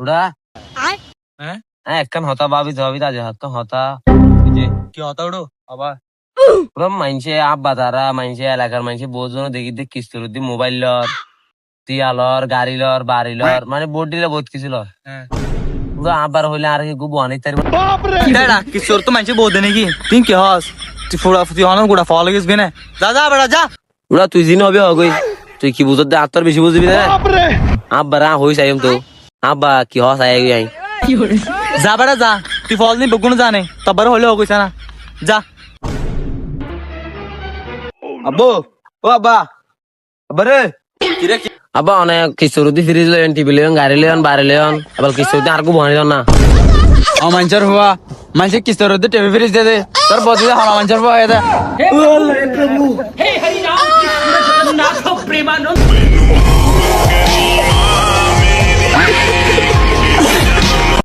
উড়া হ্যাঁ একখান হতা ভাবি যাবি তাজে হাত হতা কি হতা উড়ো আবার পুরো মাইনসে আব্বা তারা মাইনসে এলাকার মাইনসে বহুজন দেখি দেখ কিস্তুর দি মোবাইল লর টিয়ালর গাড়ি লর বাড়ি লর মানে বোর্ড দিলে বহুত কিছু লর হ্যাঁ পুরো আবার হইলে আর কি গুবো অনেক তার ডেড়া কি তোর তো মানছে বহুত নাকি তুই কি হস তুই ফুড়া ফুটি হন গুড়া ফল গেছ বিনে যা যা বেড়া যা উড়া তুই জিন হবে হগই তুই কি বুঝত দে আত্মার বেশি বুঝবি না আব্বা রা হই চাইম তো আব্বা কি হস আই আই যা বেড়া যা তুই ফল নি বগুন জানে তবার হলে হগইছ না যা আব্বু ও আব্বা আব্বা রে কিরে কি আব্বা অনেক কিস্তুর দি ফ্রিজ লয়ন টিভি লয়ন গাড়ি লয়ন বাড়ি লয়ন আবার কিস্তুর দি আর কো বনি না ও মানছর হুয়া মানছে কি তোর দে টিভি ফ্রিজ দে দে তোর বদি হারা মানছর হুয়া এটা हे हरि राम कृष्ण जगन्नाथ प्रेमानंद